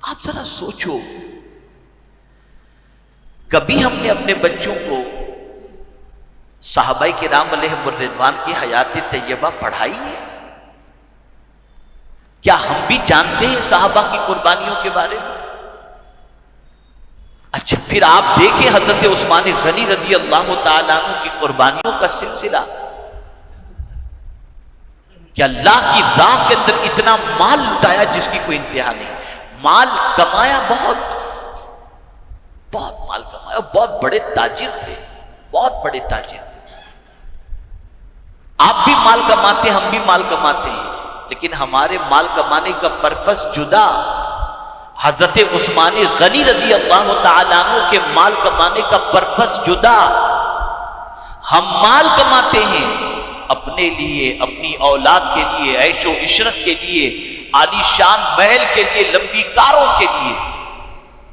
آپ ذرا سوچو، کبھی ہم نے اپنے بچوں کو صحابہ کرام علیہم الرضوان کی حیات طیبہ پڑھائی ہے؟ کیا ہم بھی جانتے ہیں صحابہ کی قربانیوں کے بارے میں؟ اچھا پھر آپ دیکھیں حضرت عثمان غنی رضی اللہ تعالیٰ عنہ کی قربانیوں کا سلسلہ، کہ اللہ کی راہ کے اندر اتنا مال لٹایا جس کی کوئی انتہا نہیں، مال کمایا، بہت مال کمایا، بہت بڑے تاجر تھے، بہت بڑے تاجر تھے۔ آپ بھی مال کماتے ہیں، ہم بھی مال کماتے ہیں، لیکن ہمارے مال کمانے کا پرپس جدا۔ حضرت عثمان غنی رضی اللہ تعالیٰ عنہ کے مال کمانے کا پرپس جدا۔ ہم مال کماتے ہیں اپنے لیے، اپنی اولاد کے لیے، عیش و عشرت کے لیے، عالی شان محل کے لیے، لمبی کاروں کے لیے۔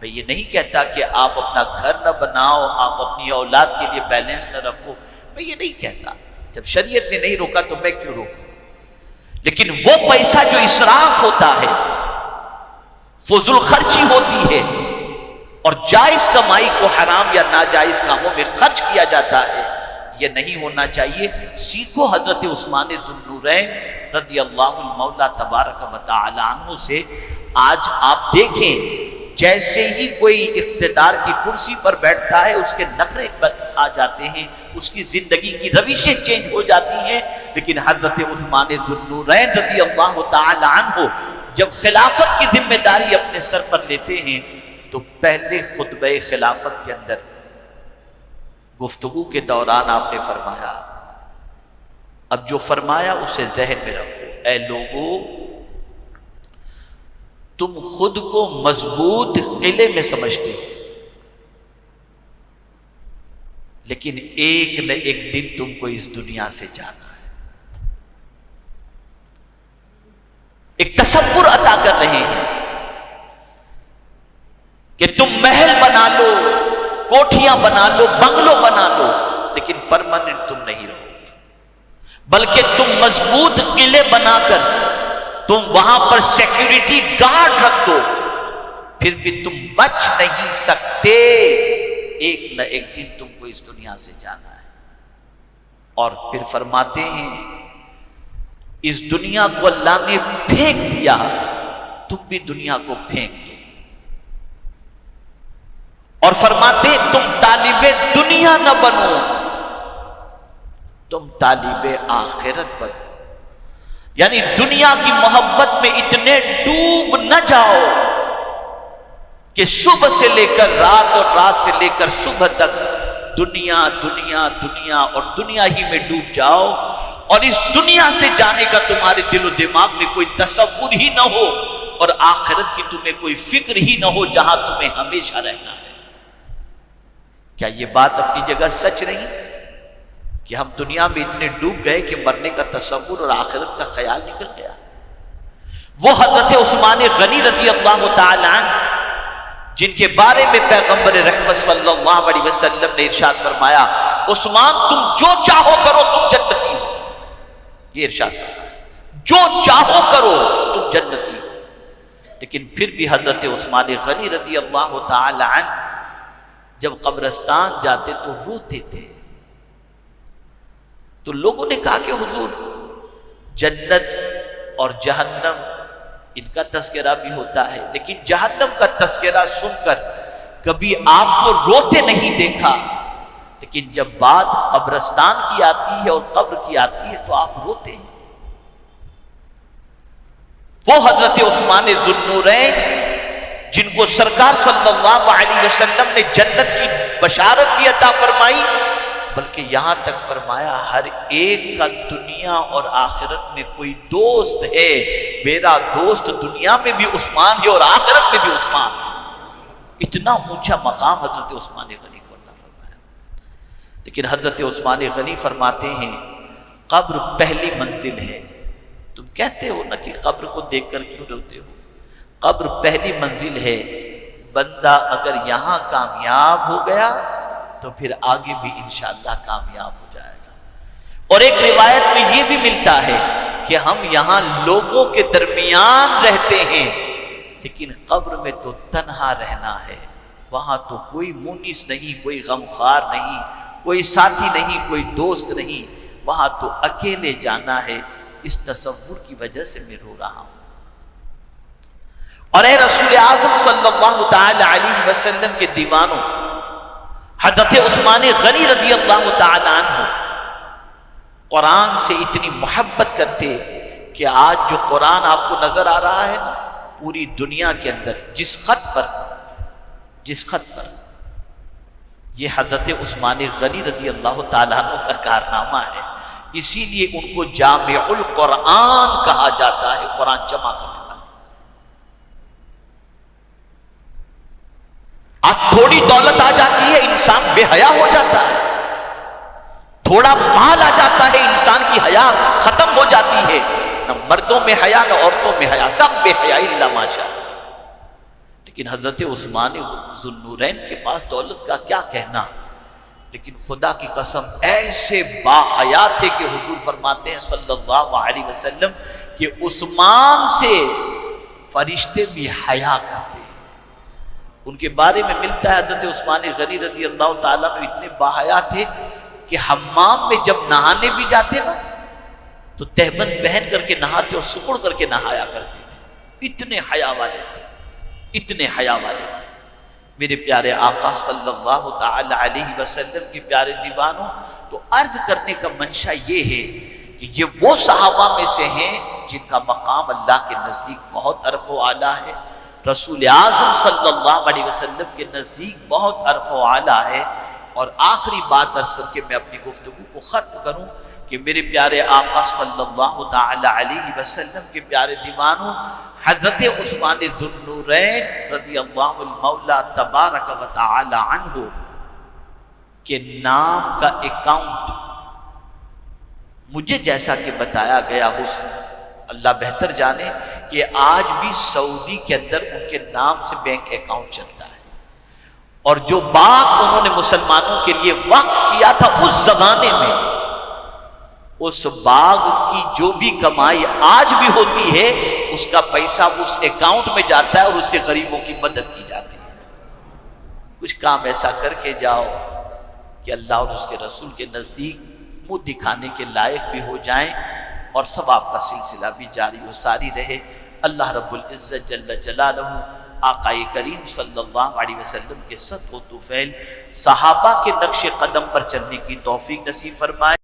میں یہ نہیں کہتا کہ آپ اپنا گھر نہ بناؤ، آپ اپنی اولاد کے لیے بیلنس نہ رکھو، میں یہ نہیں کہتا، جب شریعت نے نہیں روکا تو میں کیوں روکوں؟ لیکن وہ پیسہ جو اسراف ہوتا ہے، فضول خرچی ہوتی ہے، اور جائز کمائی کو حرام یا ناجائز کاموں میں خرچ کیا جاتا ہے، یہ نہیں ہونا چاہیے۔ سیکھو حضرت عثمان ذو النورین رضی اللہ المولا تبارک و تعالی عنہ سے۔ آج آپ دیکھیں، جیسے ہی کوئی اقتدار کی کرسی پر بیٹھتا ہے اس کے نخرے آ جاتے ہیں، اس کی زندگی کی روشیں چینج ہو جاتی ہیں، لیکن حضرت عثمان ذو النورین رضی اللہ تعالی عنہ جب خلافت کی ذمہ داری اپنے سر پر لیتے ہیں تو پہلے خطبہ خلافت کے اندر گفتگو کے دوران آپ نے فرمایا، اب جو فرمایا اسے ذہن میں رکھو، اے لوگو تم خود کو مضبوط قلعے میں سمجھتے ہو، لیکن ایک نہ ایک دن تم کو اس دنیا سے جانا ہے۔ ایک تصور عطا کر رہے ہیں کہ تم محل بنا لو، کوٹھیاں بنا لو، بنگلو بنا لو، لیکن پرماننٹ تم نہیں رہو گے، بلکہ تم مضبوط قلعے بنا کر تم وہاں پر سیکیورٹی گارڈ رکھ دو، پھر بھی تم بچ نہیں سکتے، ایک نہ ایک دن تم کو اس دنیا سے جانا ہے۔ اور پھر فرماتے ہیں اس دنیا کو اللہ نے پھینک دیا، تم بھی دنیا کو پھینک دو، اور فرماتے ہیں تم طالب دنیا نہ بنو، تم طالب آخرت بنو، یعنی دنیا کی محبت میں اتنے ڈوب نہ جاؤ کہ صبح سے لے کر رات اور رات سے لے کر صبح تک دنیا دنیا دنیا اور دنیا ہی میں ڈوب جاؤ، اور اس دنیا سے جانے کا تمہارے دل و دماغ میں کوئی تصور ہی نہ ہو، اور آخرت کی تمہیں کوئی فکر ہی نہ ہو جہاں تمہیں ہمیشہ رہنا ہے۔ کیا یہ بات اپنی جگہ سچ نہیں کہ ہم دنیا میں اتنے ڈوب گئے کہ مرنے کا تصور اور آخرت کا خیال نکل گیا؟ وہ حضرت عثمان غنی رضی اللہ تعالی عنہ جن کے بارے میں پیغمبر رحمت صلی اللہ علیہ وسلم نے ارشاد فرمایا، عثمان تم جو چاہو کرو تم جنتی ہو، یہ ارشاد فرمایا، جو چاہو کرو تم جنتی ہو۔ لیکن پھر بھی حضرت عثمان غنی رضی اللہ تعالی عنہ جب قبرستان جاتے تو روتے تھے، تو لوگوں نے کہا کہ حضور جنت اور جہنم ان کا تذکرہ بھی ہوتا ہے، لیکن جہنم کا تذکرہ سن کر کبھی آپ کو روتے نہیں دیکھا، لیکن جب بات قبرستان کی آتی ہے اور قبر کی آتی ہے تو آپ روتے ہیں۔ وہ حضرت عثمان ذو النورین جن کو سرکار صلی اللہ علیہ وسلم نے جنت کی بشارت بھی عطا فرمائی، بلکہ یہاں تک فرمایا ہر ایک کا دنیا اور آخرت میں کوئی دوست ہے، میرا دوست دنیا میں بھی عثمان ہے اور آخرت میں بھی عثمان ہے۔ اتنا اونچا مقام حضرت عثمان غنی کو عطا فرمایا۔ لیکن حضرت عثمان غنی فرماتے ہیں قبر پہلی منزل ہے۔ تم کہتے ہو نا کہ قبر کو دیکھ کر کیوں روتے ہو؟ قبر پہلی منزل ہے، بندہ اگر یہاں کامیاب ہو گیا تو پھر آگے بھی انشاءاللہ کامیاب ہو جائے گا۔ اور ایک روایت میں یہ بھی ملتا ہے کہ ہم یہاں لوگوں کے درمیان رہتے ہیں، لیکن قبر میں تو تنہا رہنا ہے، وہاں تو کوئی مونس نہیں، کوئی غمخوار نہیں، کوئی ساتھی نہیں، کوئی دوست نہیں، وہاں تو اکیلے جانا ہے۔ اس تصور کی وجہ سے میں رو رہا ہوں۔ اور اے رسول اعظم صلی اللہ تعالی علیہ وسلم کے دیوانوں، حضرت عثمان غنی رضی اللہ تعالی عنہ قرآن سے اتنی محبت کرتے کہ آج جو قرآن آپ کو نظر آ رہا ہے نا، پوری دنیا کے اندر جس خط پر یہ حضرت عثمان غنی رضی اللہ تعالیٰ عنہ کا کارنامہ ہے، اسی لیے ان کو جامع القرآن کہا جاتا ہے، قرآن جمع کرنے والے۔ آج تھوڑی دولت آ جاتی ہے انسان بے حیا ہو جاتا ہے، تھوڑا مال آ جاتا ہے انسان کی حیا ختم ہو جاتی ہے، نہ مردوں میں حیا نہ عورتوں میں حیا، سب بے حیائی اللہ ماشاء اللہ۔ لیکن حضرت عثمان ذو النورین کے پاس دولت کا کیا کہنا، لیکن خدا کی قسم ایسے با حیا تھے کہ حضور فرماتے ہیں صلی اللہ علیہ وسلم کہ عثمان سے فرشتے بھی حیا کرتے ہیں۔ ان کے بارے میں ملتا ہے حضرت عثمان غنی رضی اللہ تعالیٰ عنہ اتنے با حیا تھے کہ حمام میں جب نہانے بھی جاتے نا تو تہبند پہن کر کے نہاتے اور سکڑ کر کے نہایا کرتے تھے، اتنے حیا والے تھے، اتنے حیا والے تھے۔ میرے پیارے آقا صلی اللہ تعالی علیہ وسلم کے پیارے دیوانوں، تو عرض کرنے کا منشا یہ ہے کہ یہ وہ صحابہ میں سے ہیں جن کا مقام اللہ کے نزدیک بہت عرف و اعلیٰ ہے، رسول اعظم صلی اللہ علیہ وسلم کے نزدیک بہت عرف و اعلیٰ ہے۔ اور آخری بات عرض کر کے میں اپنی گفتگو کو ختم کروں کہ میرے پیارے آقا صلی اللہ تعالی علیہ وسلم کے پیارے دیوانوں، حضرت عثمان ذو النورین رضی اللہ المولا تبارک و تعالی عنہ کے نام کا اکاؤنٹ مجھے جیسا کہ بتایا گیا ہو، اللہ بہتر جانے کہ آج بھی سعودی کے اندر ان کے نام سے بینک اکاؤنٹ چلتا ہے، اور جو باغ انہوں نے مسلمانوں کے لیے وقف کیا تھا اس زمانے میں، اس باغ کی جو بھی کمائی آج بھی ہوتی ہے اس کا پیسہ اس اکاؤنٹ میں جاتا ہے اور اس سے غریبوں کی مدد کی جاتی ہے۔ کچھ کام ایسا کر کے جاؤ کہ اللہ اور اس کے رسول کے نزدیک منہ دکھانے کے لائق بھی ہو جائیں اور ثواب کا سلسلہ بھی جاری و ساری رہے۔ اللہ رب العزت جل جلالہ آقا کریم صلی اللہ علیہ وسلم کے صدق و طفیل صحابہ کے نقش قدم پر چلنے کی توفیق نصیب فرمائے۔